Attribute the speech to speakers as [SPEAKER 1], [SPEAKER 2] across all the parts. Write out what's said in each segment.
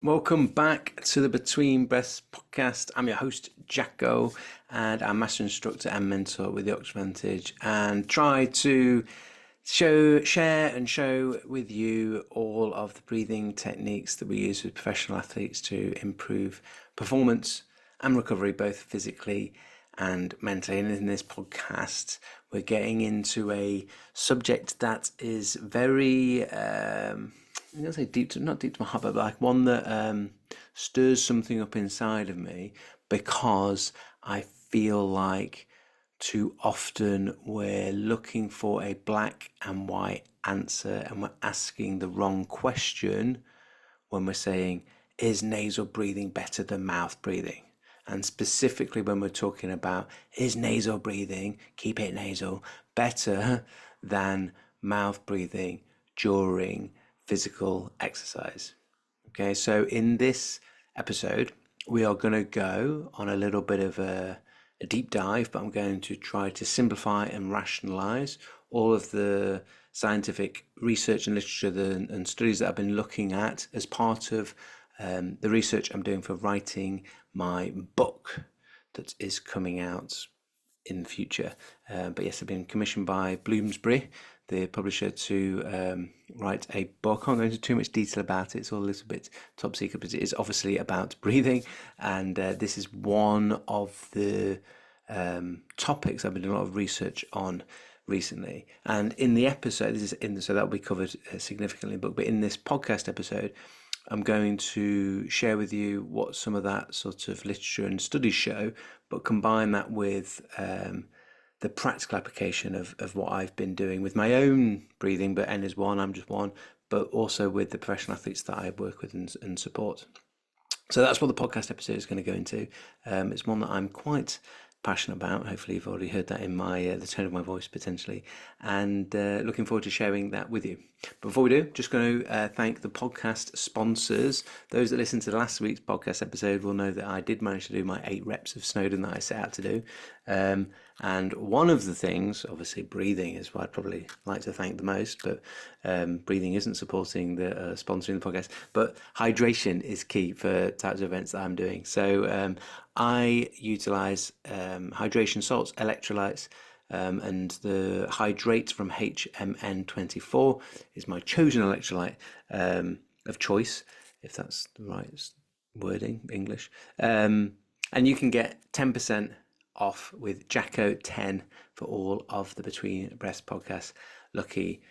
[SPEAKER 1] Welcome back to the Between Breaths podcast. I'm your host, Jacko, and I'm master instructor and mentor with the Oxford Vantage, and try to share and show with you all of the breathing techniques that we use with professional athletes to improve performance and recovery, both physically and mentally. And in this podcast, we're getting into a subject that is very I'm gonna say not deep to my heart, but like one that stirs something up inside of me, because I feel like too often we're looking for a black and white answer, and we're asking the wrong question when we're saying, is nasal breathing better than mouth breathing? And specifically when we're talking about, is nasal breathing, keep it nasal, better than mouth breathing during physical exercise? Okay, so in this episode, we are going to go on a little bit of a deep dive, but I'm going to try to simplify and rationalize all of the scientific research and literature and studies that I've been looking at as part of the research I'm doing for writing my book that is coming out in the future. But yes, I've been commissioned by Bloomsbury, the publisher, to write a book. I can't go into too much detail about it. It's all a little bit top secret, but it is obviously about breathing. And this is one of the topics I've been doing a lot of research on recently. And in the episode, so that will be covered significantly in the book, but in this podcast episode, I'm going to share with you what some of that sort of literature and studies show, but combine that with the practical application of what I've been doing with my own breathing, but N is one, I'm just one, but also with the professional athletes that I work with and support. So that's what the podcast episode is going to go into. It's one that I'm quite passionate about. Hopefully you've already heard that in my the tone of my voice potentially, and looking forward to sharing that with you. Before we do, just going to thank the podcast sponsors. Those that listened to last week's podcast episode will know that I did manage to do my 8 reps of Snowden that I set out to do. And one of the things, obviously breathing is what I'd probably like to thank the most, but breathing isn't supporting the sponsoring the podcast, but hydration is key for types of events that I'm doing. So I utilize hydration salts, electrolytes, and the Hydrate from HMN24 is my chosen electrolyte of choice, if that's the right wording, English. And you can get 10% off with Jacko 10 for all of the Between Breaths podcast lucky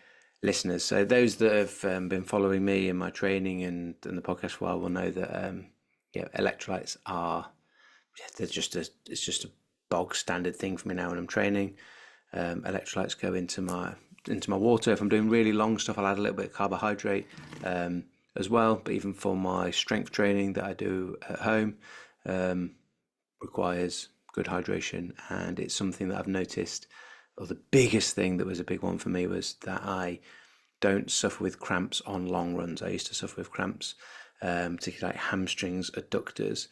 [SPEAKER 1] listeners. So those that have been following me in my training and the podcast for a while will know that electrolytes are it's just a bog standard thing for me now when I'm training. Electrolytes go into my water. If I'm doing really long stuff, I'll add a little bit of carbohydrate as well. But even for my strength training that I do at home, requires good hydration, and it's something that I've noticed. Or the biggest thing that was a big one for me was that I don't suffer with cramps on long runs. I used to suffer with cramps, particularly like hamstrings, adductors,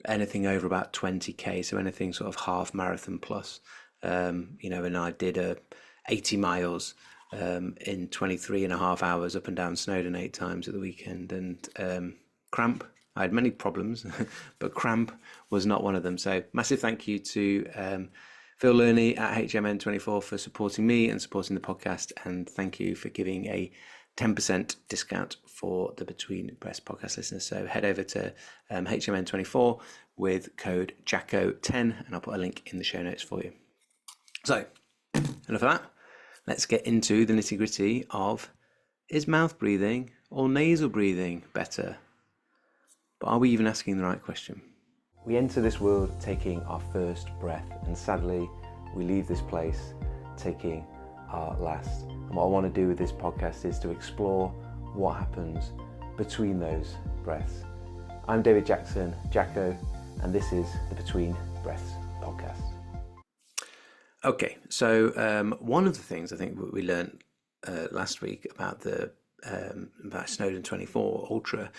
[SPEAKER 1] anything over about 20k, so anything sort of half marathon plus. And I did 80 miles in 23 and a half hours up and down Snowdon 8 times at the weekend, and cramp. I had many problems, but cramp was not one of them. So massive thank you to Phil Lerney at HMN24 for supporting me and supporting the podcast, and thank you for giving a 10% discount for the Between Breaths podcast listeners. So head over to HMN24 with code JACKO10, and I'll put a link in the show notes for you. So enough of that. Let's get into the nitty gritty of, is mouth breathing or nasal breathing better? But are we even asking the right question? We enter this world taking our first breath, and sadly, we leave this place taking our last. And what I want to do with this podcast is to explore what happens between those breaths. I'm David Jackson, Jacko, and this is the Between Breaths podcast. Okay, so one of the things I think we learned last week about about Snowdon 24 Ultra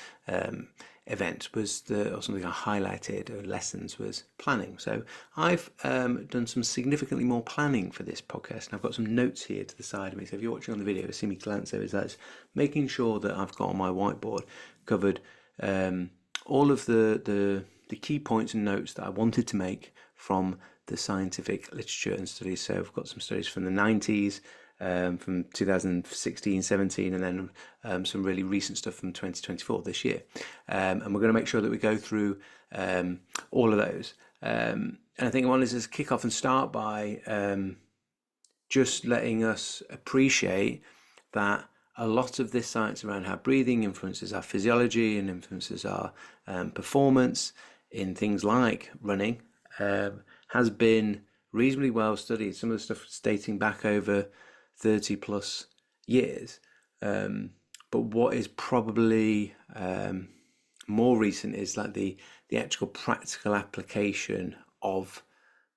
[SPEAKER 1] event was or something I highlighted or lessons was planning. So I've done some significantly more planning for this podcast, and I've got some notes here to the side of me. So if you're watching on the video, see me glance over, that's making sure that I've got on my whiteboard covered all of the key points and notes that I wanted to make from the scientific literature and studies. So I've got some studies from the 90s, from 2016, 17, and then some really recent stuff from 2024 this year. And we're going to make sure that we go through all of those. And I think I wanted to just kick off and start by just letting us appreciate that a lot of this science around how breathing influences our physiology and influences our performance in things like running has been reasonably well studied. Some of the stuff dating back over 30 plus years. But what is probably more recent is like the actual practical application of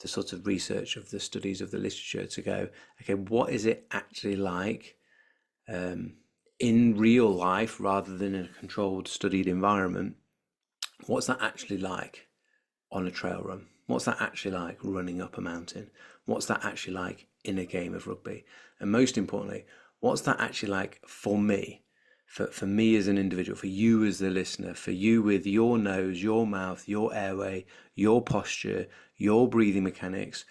[SPEAKER 1] the sort of research of the studies of the literature to go, okay, what is it actually like in real life rather than in a controlled, studied environment? What's that actually like on a trail run? What's that actually like running up a mountain? What's that actually like in a game of rugby? And most importantly, what's that actually like for me? For me as an individual, for you as the listener, for you with your nose, your mouth, your airway, your posture, your breathing mechanics,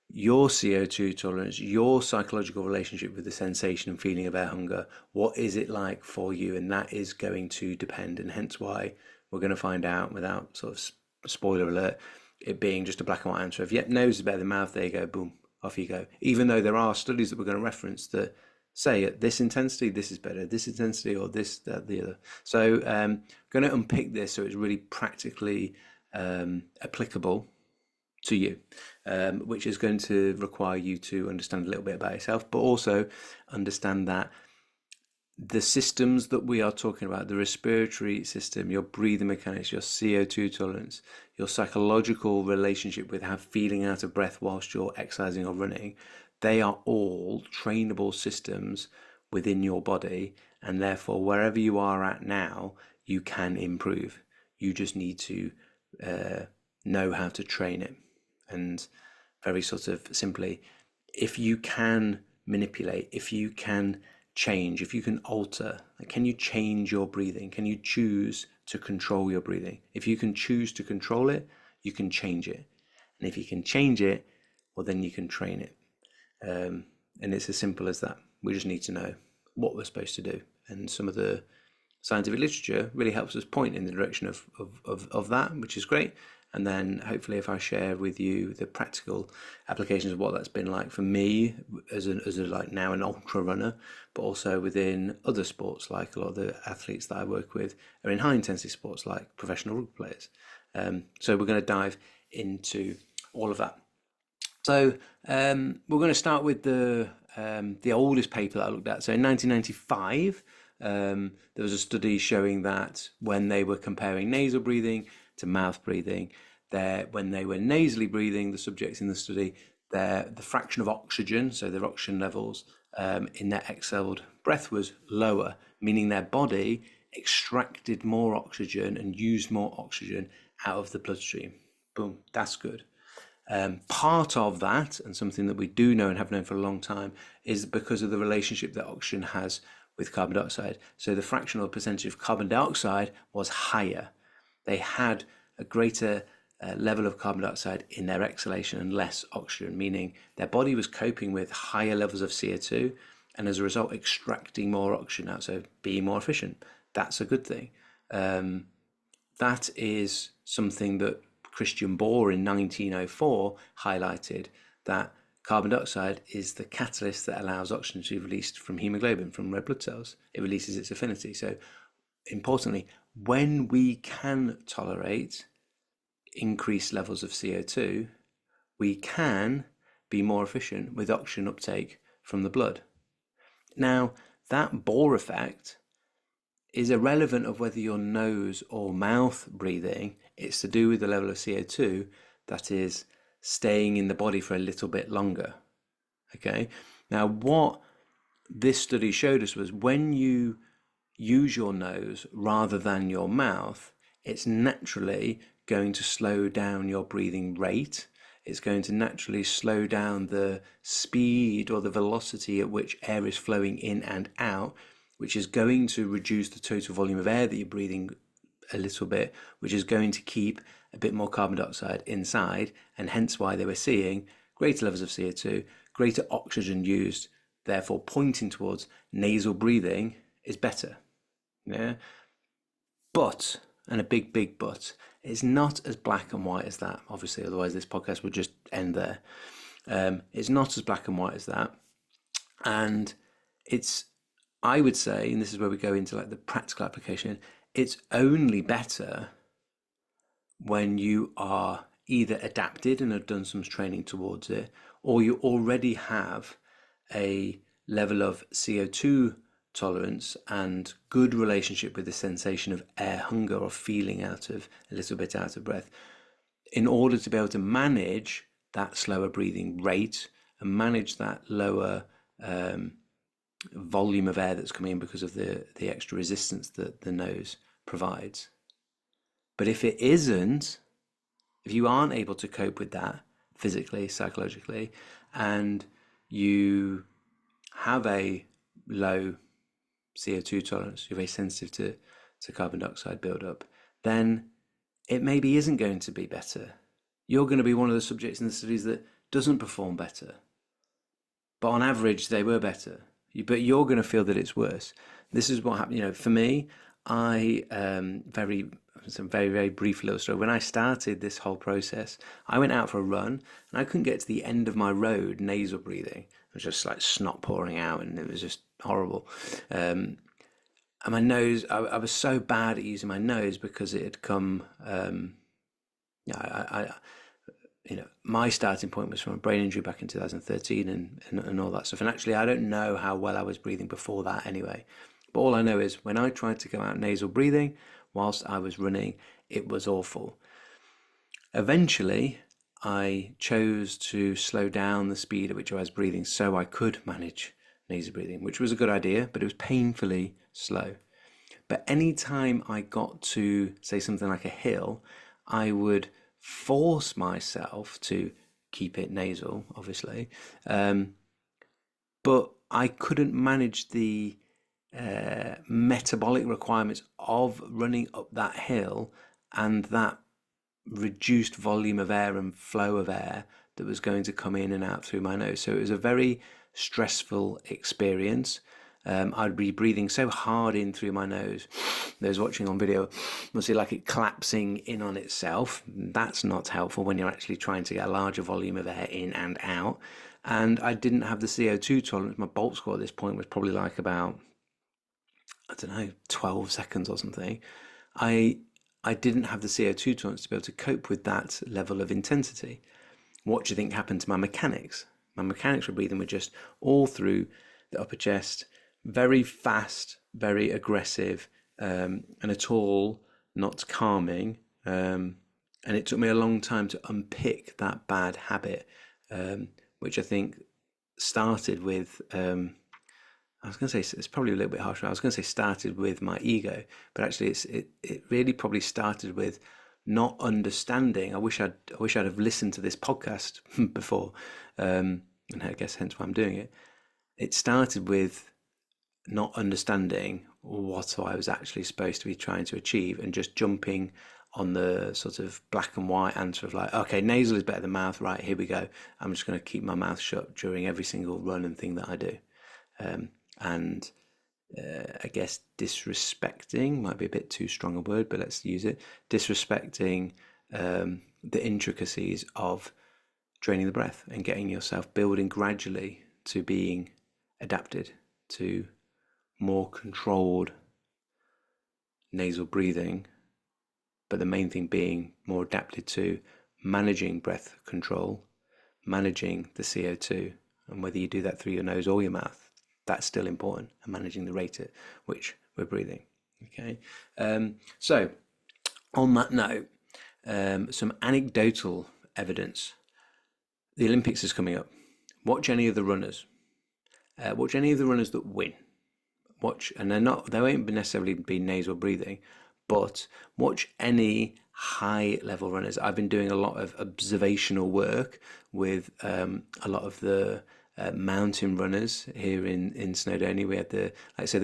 [SPEAKER 1] your CO2 tolerance, your psychological relationship with the sensation and feeling of air hunger. What is it like for you? And that is going to depend, and hence why we're going to find out, without sort of spoiler alert, it being just a black and white answer of, yep, nose is better than mouth, there you go, boom, off you go. Even though there are studies that we're going to reference that say at this intensity, this is better, this intensity, or this, that, the other. So going to unpick this so it's really practically applicable to you, which is going to require you to understand a little bit about yourself, but also understand that the systems that we are talking about, the respiratory system, your breathing mechanics, your CO2 tolerance, your psychological relationship with how feeling out of breath whilst you're exercising or running, they are all trainable systems within your body, and therefore wherever you are at now, you can improve. You just need to know how to train it. And very sort of simply, if you can manipulate, if you can change, if you can alter, can you change your breathing? Can you choose to control your breathing? If you can choose to control it, you can change it. And if you can change it, well, then you can train it. And it's as simple as that. We just need to know what we're supposed to do. And some of the scientific literature really helps us point in the direction of that, which is great. And then hopefully if I share with you the practical applications of what that's been like for me as a like now an ultra runner, but also within other sports, like a lot of the athletes that I work with are in high intensity sports like professional rugby players. So we're going to dive into all of that. So we're going to start with the oldest paper that I looked at. So in 1995, there was a study showing that when they were comparing nasal breathing to mouth breathing, when they were nasally breathing, the subjects in the study, the fraction of oxygen, so their oxygen levels in their exhaled breath was lower, meaning their body extracted more oxygen and used more oxygen out of the bloodstream. Boom, that's good. Part of that, and something that we do know and have known for a long time, is because of the relationship that oxygen has with carbon dioxide. So the fractional percentage of carbon dioxide was higher. They had a greater level of carbon dioxide in their exhalation and less oxygen, meaning their body was coping with higher levels of CO2 and as a result extracting more oxygen out, so being more efficient. That's a good thing. That is something that Christian Bohr in 1904 highlighted, that carbon dioxide is the catalyst that allows oxygen to be released from hemoglobin, from red blood cells. It releases its affinity. So importantly, when we can tolerate increased levels of CO2, we can be more efficient with oxygen uptake from the blood. Now, that Bohr effect is irrelevant of whether your nose or mouth breathing. It's to do with the level of CO2 that is staying in the body for a little bit longer. Okay. Now, what this study showed us was when you use your nose rather than your mouth, it's naturally going to slow down your breathing rate. It's going to naturally slow down the speed or the velocity at which air is flowing in and out, which is going to reduce the total volume of air that you're breathing a little bit, which is going to keep a bit more carbon dioxide inside, and hence why they were seeing greater levels of CO2, greater oxygen used, therefore pointing towards nasal breathing is better. Yeah. But, and a big, big but, it's not as black and white as that, obviously, otherwise this podcast would just end there. It's not as black and white as that. And it's, I would say, and this is where we go into like the practical application, it's only better when you are either adapted and have done some training towards it, or you already have a level of CO2 tolerance and good relationship with the sensation of air hunger or feeling a little bit out of breath, in order to be able to manage that slower breathing rate and manage that lower volume of air that's coming in because of the extra resistance that the nose provides. But if it isn't, if you aren't able to cope with that physically, psychologically, and you have a low CO2 tolerance, you're very sensitive to carbon dioxide buildup, then it maybe isn't going to be better. You're going to be one of the subjects in the studies that doesn't perform better. But on average, they were better. But you're going to feel that it's worse. This is what happened. For me, some very, very brief little story. When I started this whole process, I went out for a run and I couldn't get to the end of my road nasal breathing. It was just like snot pouring out and it was just horrible. And my nose, I was so bad at using my nose because it had come, my starting point was from a brain injury back in 2013 and all that stuff. And actually, I don't know how well I was breathing before that anyway. But all I know is when I tried to go out nasal breathing whilst I was running, it was awful. Eventually, I chose to slow down the speed at which I was breathing so I could manage nasal breathing, which was a good idea, but it was painfully slow. But any time I got to, say, something like a hill, I would force myself to keep it nasal, obviously, but I couldn't manage the metabolic requirements of running up that hill and that reduced volume of air and flow of air that was going to come in and out through my nose. So it was a very stressful experience. I'd be breathing so hard in through my nose. Those watching on video must see like it collapsing in on itself. That's not helpful when you're actually trying to get a larger volume of air in and out. And I didn't have the CO2 tolerance. My bolt score at this point was probably like about, 12 seconds or something. I didn't have the CO2 tolerance to be able to cope with that level of intensity. What do you think happened to my mechanics? My mechanics were breathing were just all through the upper chest, very fast, very aggressive, and at all not calming. And it took me a long time to unpick that bad habit, which I think started with, I was going to say, it's probably a little bit harsher. I was going to say started with my ego, but actually it really probably started with not understanding. I wish I'd have listened to this podcast before, and I guess hence why I'm doing it. It started with not understanding what I was actually supposed to be trying to achieve and just jumping on the sort of black and white answer of like, okay, nasal is better than mouth, right, here we go. I'm just going to keep my mouth shut during every single run and thing that I do. I guess disrespecting might be a bit too strong a word, but let's use it. Disrespecting the intricacies of training the breath and getting yourself building gradually to being adapted to more controlled nasal breathing, but the main thing being more adapted to managing breath control, managing the CO2, and whether you do that through your nose or your mouth, that's still important, and managing the rate at which we're breathing. Okay, so on that note, some anecdotal evidence. The Olympics is coming up. Watch any of the runners. Watch any of the runners that win. Watch, and they won't necessarily be nasal breathing, but watch any high level runners. I've been doing a lot of observational work with a lot of the mountain runners here in Snowdonia. We had the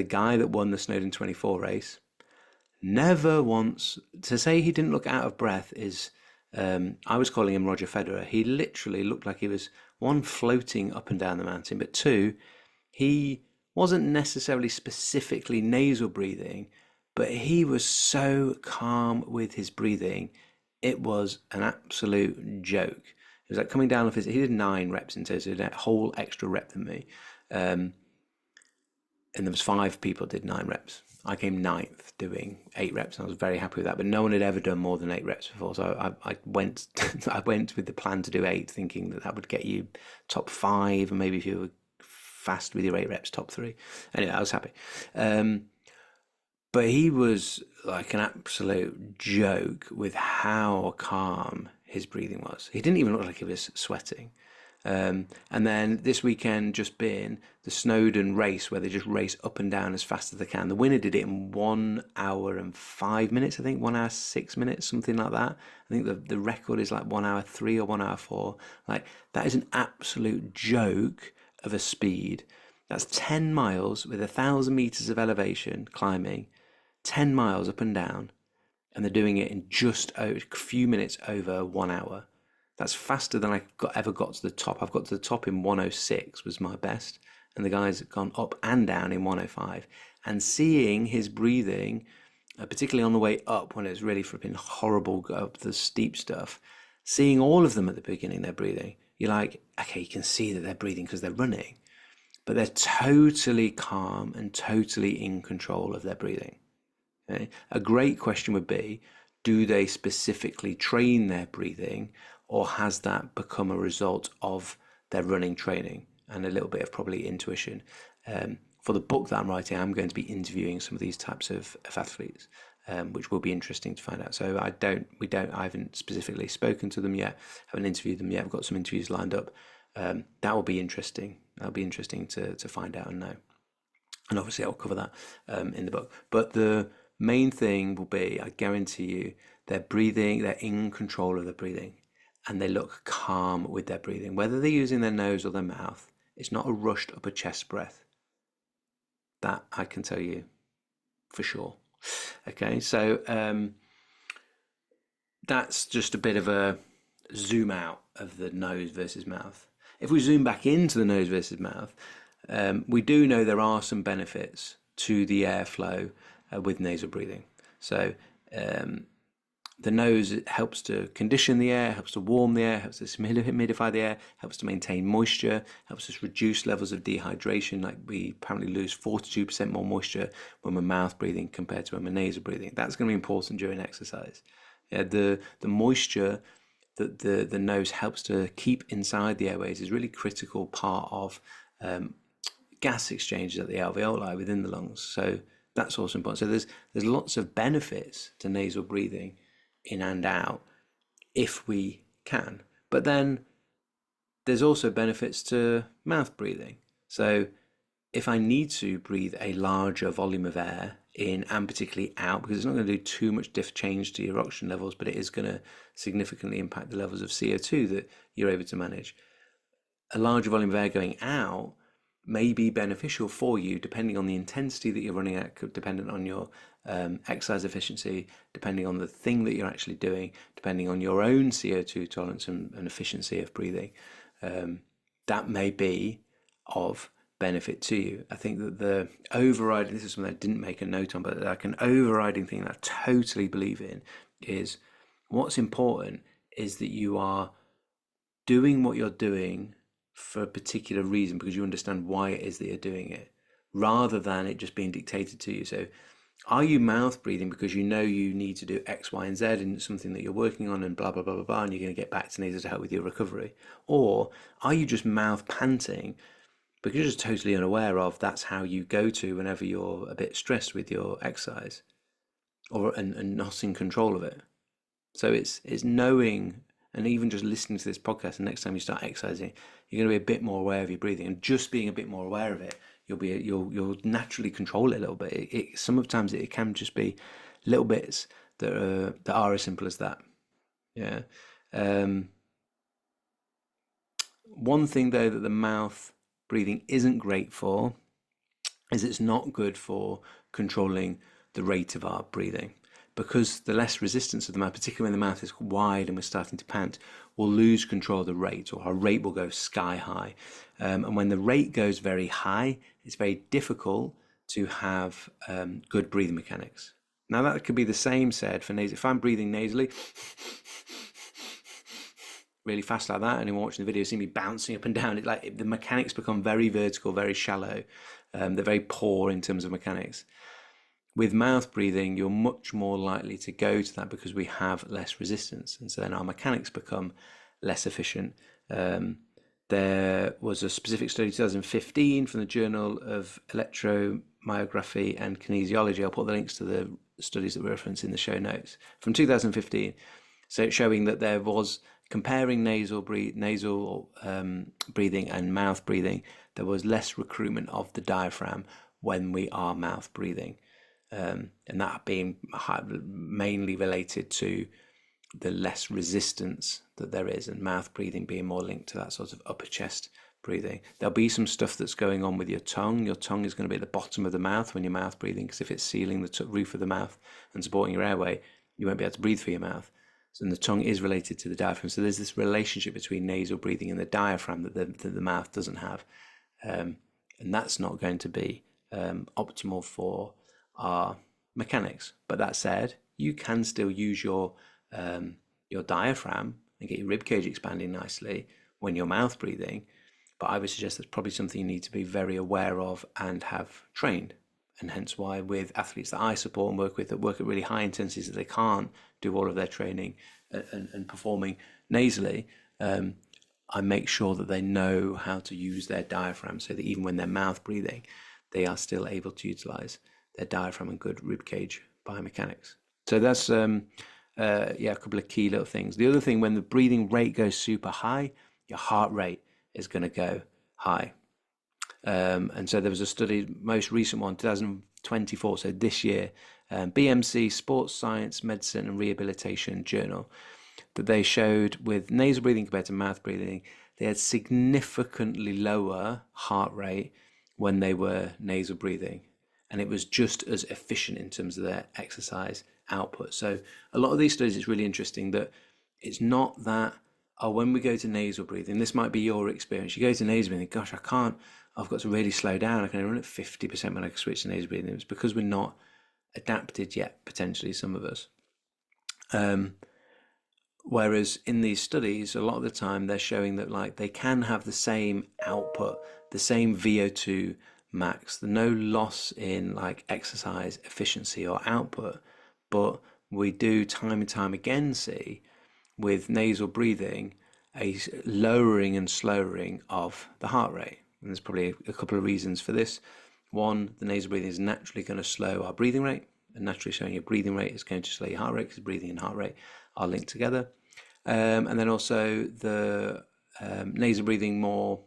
[SPEAKER 1] guy that won the Snowdon 24 race, Never once. To say he didn't look out of breath is, I was calling him Roger Federer. He literally looked like he was, one, floating up and down the mountain, but two, he wasn't necessarily specifically nasal breathing, but he was so calm with his breathing. It was an absolute joke. It was like coming down off his, he did 9 reps in total, so he did a whole extra rep than me. And there was 5 people did 9 reps. I came ninth doing 8 reps, and I was very happy with that. But no one had ever done more than 8 reps before, so I went I went with the plan to do 8, thinking that that would get you top 5, and maybe if you were fast with your 8 reps, top 3. Anyway, I was happy. But he was like an absolute joke with how calm his breathing was. He didn't even look like he was sweating. And then this weekend just been the Snowdon race where they just race up and down as fast as they can. The winner did it in 1 hour and 5 minutes, I think, 1 hour 6 minutes, something like that. I think the record is like 1 hour 3 or 1 hour 4. Like, that is an absolute joke of a speed. That's 10 miles with 1,000 meters of elevation climbing, 10 miles up and down, and they're doing it in just a few minutes over 1 hour. That's faster than ever got to the top. I've got to the top in 106 was my best, and the guy's gone up and down in 105. And seeing his breathing, particularly on the way up when it was really flipping horrible up the steep stuff, seeing all of them at the beginning, they're breathing. You're like, okay, you can see that they're breathing because they're running, but they're totally calm and totally in control of their breathing. Okay? A great question would be, do they specifically train their breathing, or has that become a result of their running training and a little bit of probably intuition? For the book that I'm writing, I'm going to be interviewing some of these types of athletes, which will be interesting to find out. So I haven't specifically spoken to them yet, haven't interviewed them yet. I've got some interviews lined up. That will be interesting. That'll be interesting to find out and know. And obviously I'll cover that in the book. But the main thing will be, I guarantee you, they're breathing, they're in control of their breathing, and they look calm with their breathing. Whether they're using their nose or their mouth, it's not a rushed upper chest breath. That I can tell you for sure. Okay, so that's just a bit of a zoom out of the nose versus mouth. If we zoom back into the nose versus mouth, we do know there are some benefits to the airflow with nasal breathing. So the nose helps to condition the air, helps to warm the air, helps to humidify the air, helps to maintain moisture, helps us reduce levels of dehydration. Like, we apparently lose 42% more moisture when we're mouth breathing compared to when we're nasal breathing. That's going to be important during exercise. Yeah, the moisture that the nose helps to keep inside the airways is really critical part of gas exchanges at the alveoli within the lungs. So that's also important. So there's lots of benefits to nasal breathing in and out if we can. But then there's also benefits to mouth breathing. So if I need to breathe a larger volume of air in and particularly out, because it's not going to do too much change to your oxygen levels, but it is going to significantly impact the levels of CO2 that you're able to manage. A larger volume of air going out may be beneficial for you depending on the intensity that you're running at, dependent on your exercise efficiency, depending on the thing that you're actually doing, depending on your own CO2 tolerance and efficiency of breathing. That may be of benefit to you. I think that the overriding, this is something I didn't make a note on, but like an overriding thing that I totally believe in is, what's important is that you are doing what you're doing for a particular reason, because you understand why it is that you're doing it, rather than it just being dictated to you. So are you mouth breathing because you know you need to do X, Y, and Z and it's something that you're working on and blah, blah, blah, blah, blah, and you're going to get back to nasal to help with your recovery? Or are you just mouth panting because you're just totally unaware of that's how you go to whenever you're a bit stressed with your exercise, or and not in control of it? So it's knowing, and even just listening to this podcast, and next time you start exercising, you're going to be a bit more aware of your breathing, and just being a bit more aware of it, you'll naturally control it a little bit. Sometimes it can just be little bits that are as simple as that. Yeah. One thing though that the mouth breathing isn't great for is it's not good for controlling the rate of our breathing. because the less resistance of the mouth, particularly when the mouth is wide and we're starting to pant, we'll lose control of the rate, or our rate will go sky high. And when the rate goes very high, it's very difficult to have good breathing mechanics. Now that could be the same said for nasal. If I'm breathing nasally, really fast like that, and you're watching the video, see me bouncing up and down, it like the mechanics become very vertical, very shallow. They're very poor in terms of mechanics. With mouth breathing, you're much more likely to go to that because we have less resistance, and so then our mechanics become less efficient. There was a specific study, 2015, from the Journal of Electromyography and Kinesiology. I'll put the links to the studies that we reference in the show notes from 2015. So it's showing that there was, comparing nasal breathing and mouth breathing, there was less recruitment of the diaphragm when we are mouth breathing, and that being mainly related to the less resistance that there is, and mouth breathing being more linked to that sort of upper chest breathing. There'll be some stuff that's going on with your tongue. Your tongue is going to be at the bottom of the mouth when you're mouth breathing, because if it's sealing the roof of the mouth and supporting your airway, you won't be able to breathe through your mouth. And the tongue is related to the diaphragm. So there's this relationship between nasal breathing and the diaphragm that the mouth doesn't have. And that's not going to be optimal for our mechanics. But that said, you can still use your diaphragm and get your rib cage expanding nicely when you're mouth breathing. But I would suggest that's probably something you need to be very aware of and have trained. And hence why with athletes that I support and work with that work at really high intensities, that they can't do all of their training and performing nasally, I make sure that they know how to use their diaphragm, so that even when they're mouth breathing, they are still able to utilize their diaphragm and good rib cage biomechanics. So that's a couple of key little things. The other thing, when the breathing rate goes super high, your heart rate is going to go high. And so there was a study, most recent one, 2024, so this year, BMC, Sports Science, Medicine and Rehabilitation Journal, that they showed with nasal breathing compared to mouth breathing, they had significantly lower heart rate when they were nasal breathing. And it was just as efficient in terms of their exercise output. So a lot of these studies, it's really interesting that it's not that, when we go to nasal breathing, this might be your experience. You go to nasal breathing, gosh, I've got to really slow down. I can only run at 50% when I switch to nasal breathing. It's because we're not adapted yet, potentially, some of us. Whereas in these studies, a lot of the time they're showing that like they can have the same output, the same VO2 max, no loss in like exercise efficiency or output. But we do time and time again see with nasal breathing a lowering and slowing of the heart rate. And there's probably a couple of reasons for this. One, the nasal breathing is naturally going to slow our breathing rate, and naturally slowing your breathing rate is going to slow your heart rate, because breathing and heart rate are linked together. And then also the nasal breathing more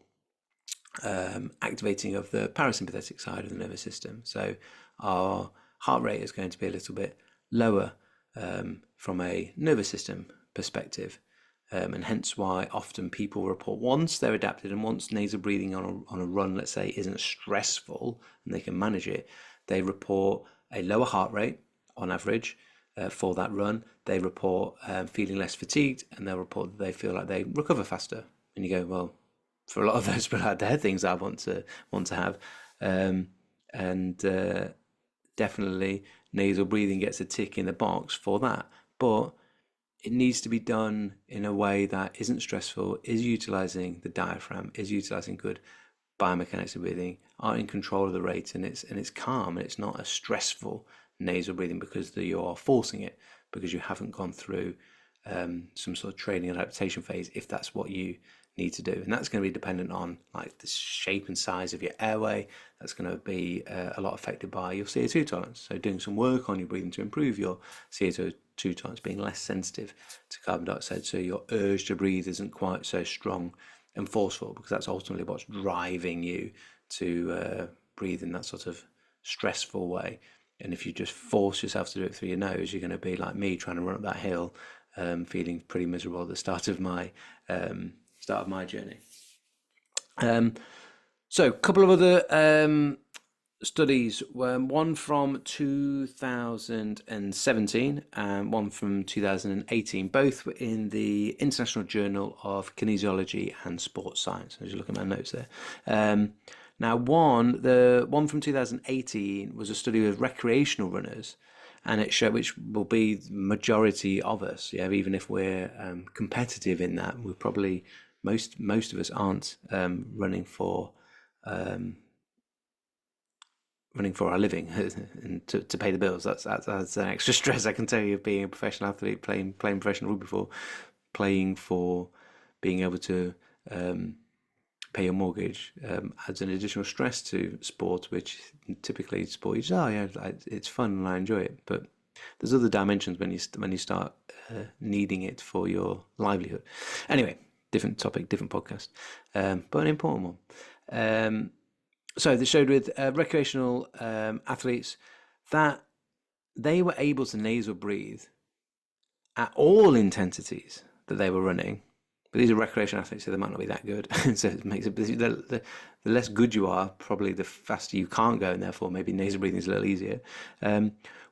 [SPEAKER 1] activating of the parasympathetic side of the nervous system. So our heart rate is going to be a little bit lower from a nervous system perspective. And hence why often people report, once they're adapted and once nasal breathing on a run, let's say, isn't stressful and they can manage it, they report a lower heart rate on average for that run. They report feeling less fatigued, and they'll report that they feel like they recover faster. And you go, well, for a lot of those people out there, things I want to have, definitely nasal breathing gets a tick in the box for that. But it needs to be done in a way that isn't stressful, is utilizing the diaphragm, is utilizing good biomechanics of breathing, are in control of the rate, and it's calm, and it's not a stressful nasal breathing because you are forcing it, because you haven't gone through some sort of training and adaptation phase, if that's what you need to do. And that's going to be dependent on like the shape and size of your airway. That's going to be a lot affected by your CO2 tolerance. So doing some work on your breathing to improve your CO2 tolerance, being less sensitive to carbon dioxide, so your urge to breathe isn't quite so strong and forceful, because that's ultimately what's driving you to breathe in that sort of stressful way. And if you just force yourself to do it through your nose, you're going to be like me trying to run up that hill, feeling pretty miserable at the start of my journey. So a couple of other studies were one from 2017 and one from 2018. Both were in the International Journal of Kinesiology and Sports Science. I was looking at my notes there. Um, Now, the one from 2018 was a study of recreational runners, and it showed which will be the majority of us. Yeah, even if we're competitive in that, we're probably most of us aren't running for our living and to pay the bills. That's an extra stress. I can tell you, being a professional athlete, playing professional rugby for, playing for being able to pay your mortgage adds an additional stress to sport, which typically sport you just, oh yeah, it's fun and I enjoy it. But there's other dimensions when you start needing it for your livelihood. Anyway, different topic, different podcast, but an important one. So they showed with recreational athletes that they were able to nasal breathe at all intensities that they were running. But these are recreational athletes, so they might not be that good. So it makes it the less good you are, probably the faster you can't go, and therefore maybe nasal breathing is a little easier.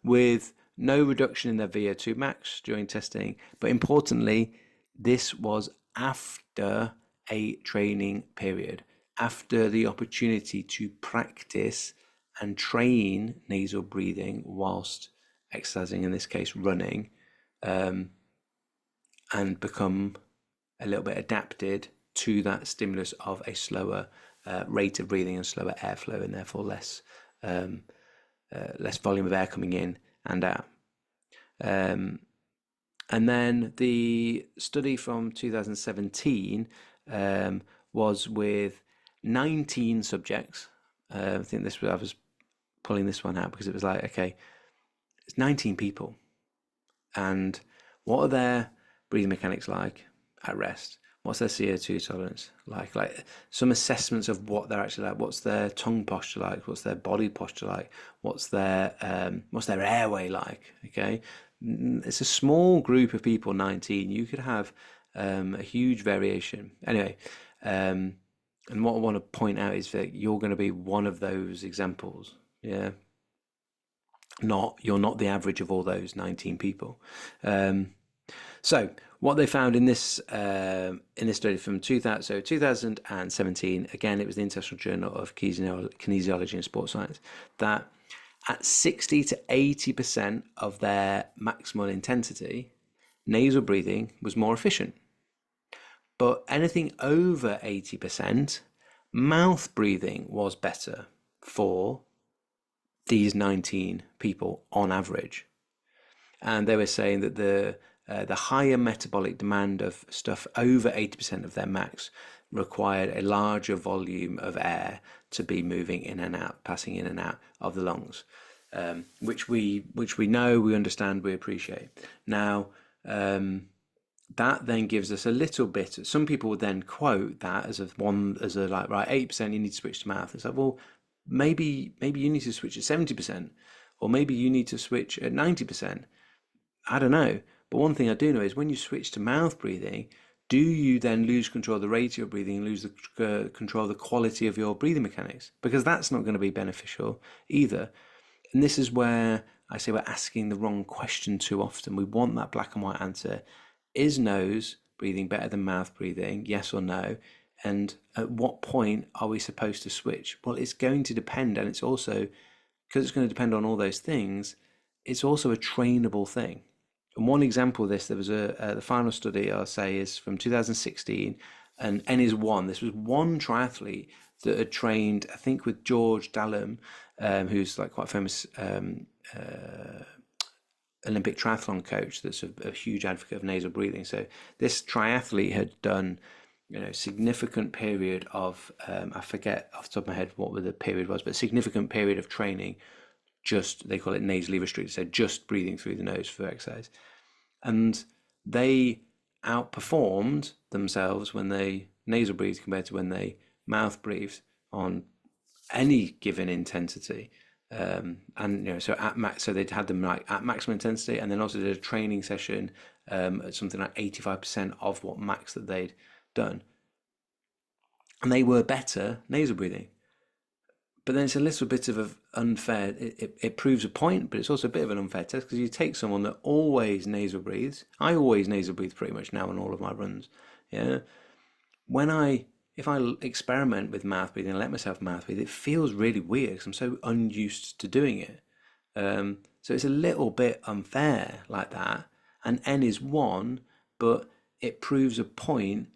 [SPEAKER 1] With no reduction in their VO2 max during testing, but importantly, this was after a training period, after the opportunity to practice and train nasal breathing whilst exercising, in this case running, and become a little bit adapted to that stimulus of a slower rate of breathing and slower airflow, and therefore less volume of air coming in and out. And then the study from 2017 was with 19 subjects. I think I was pulling this one out because it was like, okay, it's 19 people, and what are their breathing mechanics like at rest? What's their CO2 tolerance like? Like some assessments of what they're actually like. What's their tongue posture like? What's their body posture like? What's their airway like? Okay, it's a small group of people, 19. You could have a huge variation. Anyway, and what I want to point out is that you're going to be one of those examples. Yeah, you're not the average of all those 19 people. So what they found in this study from 2017, again it was the International Journal of Kinesiology and Sports Science, that at 60 to 80% of their maximal intensity, nasal breathing was more efficient. But anything over 80%, mouth breathing was better for these 19 people on average. And they were saying that the higher metabolic demand of stuff over 80% of their max required a larger volume of air to be moving in and out, passing in and out of the lungs, which we know, we understand, we appreciate. Now, that then gives us a little bit. Some people would then quote that as a like, right, 8% you need to switch to mouth. It's like, well, maybe you need to switch at 70%, or maybe you need to switch at 90%. I don't know. But one thing I do know is when you switch to mouth breathing, do you then lose control of the rate of your breathing and lose the control of the quality of your breathing mechanics? Because that's not going to be beneficial either. And this is where I say we're asking the wrong question too often. We want that black and white answer. Is nose breathing better than mouth breathing? Yes or no? And at what point are we supposed to switch? Well, it's going to depend, and it's also, because it's going to depend on all those things, it's also a trainable thing. And one example of this, there was the final study I'll say is from 2016, and N is one. This was one triathlete that had trained, I think, with George Dallum, who's like quite famous Olympic triathlon coach. That's a huge advocate of nasal breathing. So this triathlete had done, significant period of I forget off the top of my head what the period was, but a significant period of training. Just they call it nasally restricted, so just breathing through the nose for exercise. And they outperformed themselves when they nasal breathed compared to when they mouth breathed on any given intensity. And so at max, so they'd had them like at maximum intensity, and then also did a training session at something like 85% of what max that they'd done, and they were better nasal breathing. but then it's a little bit of an unfair. It proves a point, but it's also a bit of an unfair test because you take someone that always nasal breathes. I always nasal breathe pretty much now on all of my runs. Yeah, when I if I experiment with mouth breathing and let myself mouth breathe, it feels really weird because I'm so unused to doing it. So it's a little bit unfair like that. And N is one, but it proves a point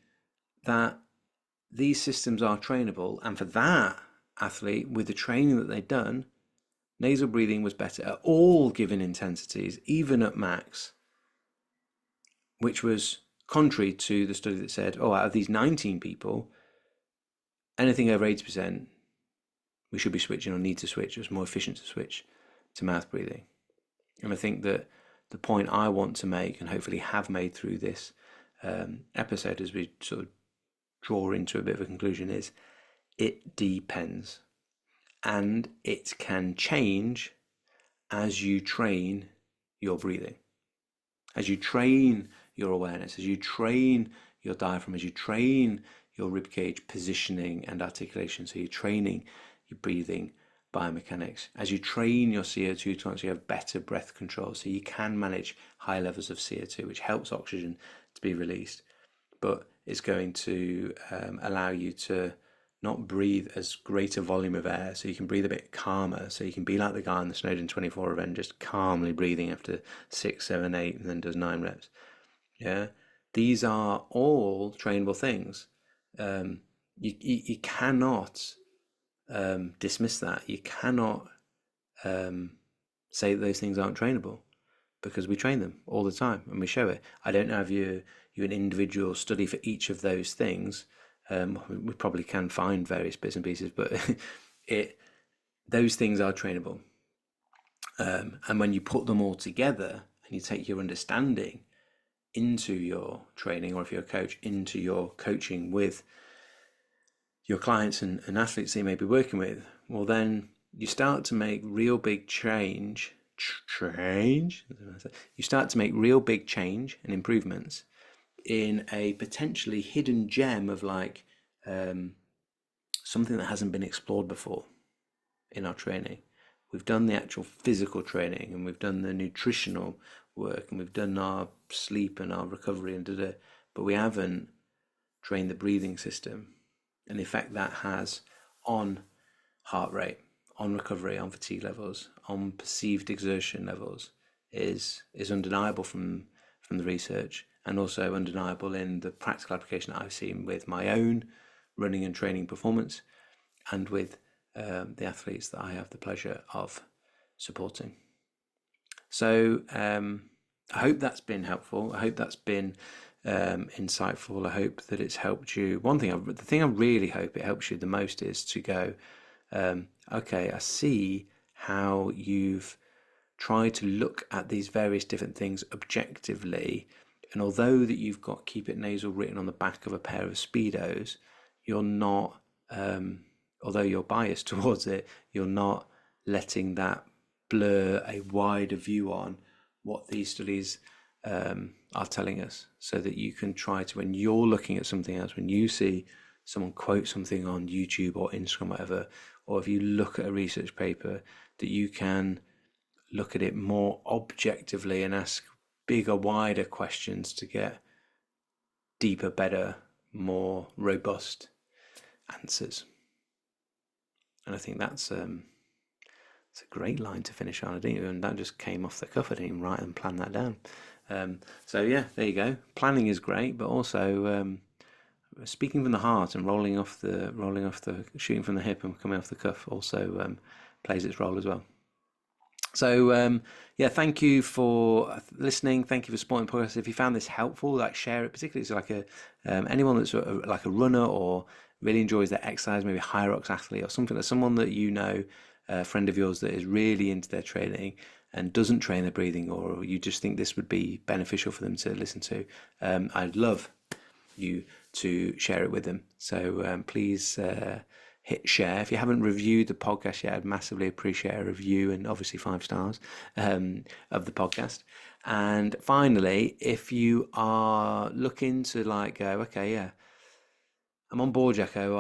[SPEAKER 1] that these systems are trainable. And for that athlete, with the training that they'd done, nasal breathing was better at all given intensities, even at max, which was contrary to the study that said, oh, out of these 19 people, anything over 80%, we should be switching or need to switch. It was more efficient to switch to mouth breathing. And I think that the point I want to make, and hopefully have made through this episode as we sort of draw into a bit of a conclusion, is it depends. And it can change as you train your breathing, as you train your awareness, as you train your diaphragm, as you train your ribcage positioning and articulation. So you're training your breathing biomechanics. As you train your CO2 tolerance, you have better breath control. So you can manage high levels of CO2, which helps oxygen to be released, but it's going to allow you to not breathe as great a volume of air, so you can breathe a bit calmer. So you can be like the guy on the Snowden 24 event, just calmly breathing after 6, 7, 8, and then does 9 reps. Yeah, these are all trainable things. You cannot dismiss that. You cannot say that those things aren't trainable, because we train them all the time and we show it. I don't have you an individual study for each of those things. We probably can find various bits and pieces, but those things are trainable. And when you put them all together and you take your understanding into your training, or if you're a coach, into your coaching with your clients and athletes that you may be working with, well, then you start to make real big change. You start to make real big change and improvements in a potentially hidden gem of like something that hasn't been explored before in our training. We've done the actual physical training, and we've done the nutritional work, and we've done our sleep and our recovery and but we haven't trained the breathing system and the effect that has on heart rate, on recovery, on fatigue levels, on perceived exertion levels is undeniable from the research, and also undeniable in the practical application that I've seen with my own running and training performance, and with the athletes that I have the pleasure of supporting. So I hope that's been helpful. I hope that's been insightful. I hope that it's helped you. The thing I really hope it helps you the most is to go, okay, I see how you've tried to look at these various different things objectively, and although that you've got keep it nasal written on the back of a pair of Speedos, you're not, although you're biased towards it, you're not letting that blur a wider view on what these studies are telling us, so that you can try to, when you're looking at something else, when you see someone quote something on YouTube or Instagram, whatever, or if you look at a research paper, that you can look at it more objectively and ask bigger, wider questions to get deeper, better, more robust answers. And I think that's it's a great line to finish on. I didn't even, that just came off the cuff. I didn't even write and plan that down. So yeah, there you go. Planning is great, but also speaking from the heart and rolling off the shooting from the hip and coming off the cuff also plays its role as well. So yeah, thank you for listening. Thank you for supporting the podcast. If you found this helpful, like, share it. Particularly, it's like anyone that's like a runner or really enjoys their exercise, maybe a Hyrox athlete or something, like someone that you know, a friend of yours that is really into their training and doesn't train their breathing, or you just think this would be beneficial for them to listen to. I'd love you to share it with them. So please hit share. If you haven't reviewed the podcast yet, I'd massively appreciate a review, and obviously 5 stars of the podcast. And finally, if you are looking to like go, okay, yeah, I'm on board, Jacko.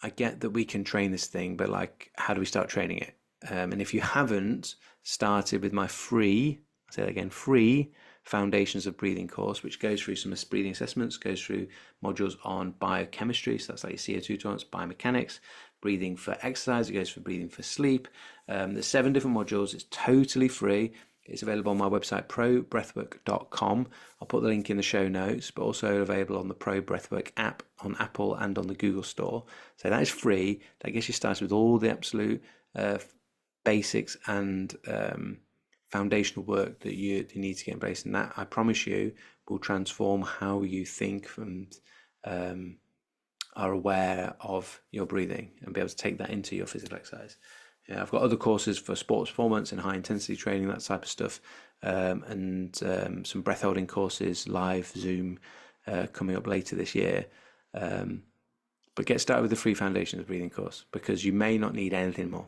[SPEAKER 1] I get that we can train this thing, but like, how do we start training it? And if you haven't started with my free, I'll say that again, free Foundations of Breathing course, which goes through some breathing assessments, goes through modules on biochemistry, so that's like your CO2 tolerance, biomechanics, breathing for exercise, it goes for breathing for sleep. There's 7 different modules, it's totally free. It's available on my website, probreathwork.com. I'll put the link in the show notes, but also available on the Pro Breathwork app on Apple and on the Google Store. So that is free. That gets you started with all the absolute basics and foundational work that you need to get in place. And that, I promise you, will transform how you think and are aware of your breathing and be able to take that into your physical exercise. Yeah, I've got other courses for sports performance and high intensity training, that type of stuff, and some breath holding courses, live Zoom, coming up later this year. But get started with the free Foundations of Breathing course, because you may not need anything more.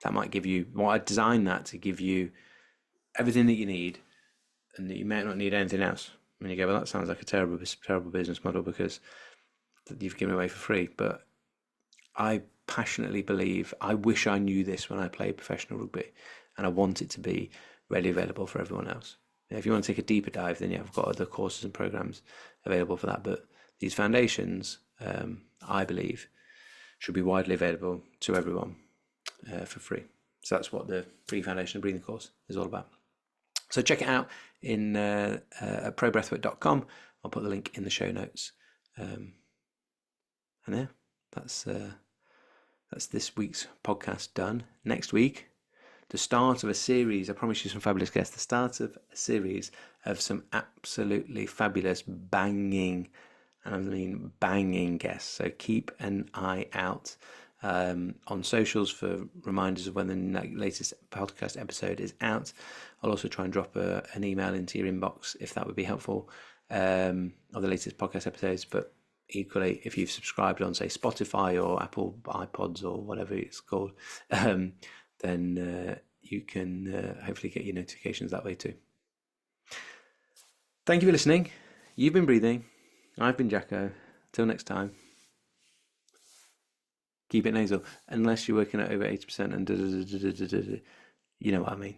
[SPEAKER 1] That might give you, well, I designed that to give you everything that you need, and that you may not need anything else. And you go, well, that sounds like a terrible business model because you've given away for free. But I passionately believe, I wish I knew this when I played professional rugby, and I want it to be readily available for everyone else. If you want to take a deeper dive, then yeah, I've got other courses and programs available for that. But these foundations, I believe, should be widely available to everyone for free. So that's what the free Foundation of Breathing course is all about. So check it out in at probreathwork.com. I'll put the link in the show notes. And yeah, that's this week's podcast done. Next week, the start of a series. I promise you some fabulous guests. The start of a series of some absolutely fabulous, banging, and I mean banging guests. So keep an eye out on socials for reminders of when the latest podcast episode is out. I'll also try and drop an email into your inbox if that would be helpful, of the latest podcast episodes. But equally, if you've subscribed on, say, Spotify or Apple iPods or whatever it's called, then you can hopefully get your notifications that way too. Thank you for listening. You've been breathing. I've been Jacko. Till next time. Keep it nasal, unless you're working at over 80% and you know what I mean.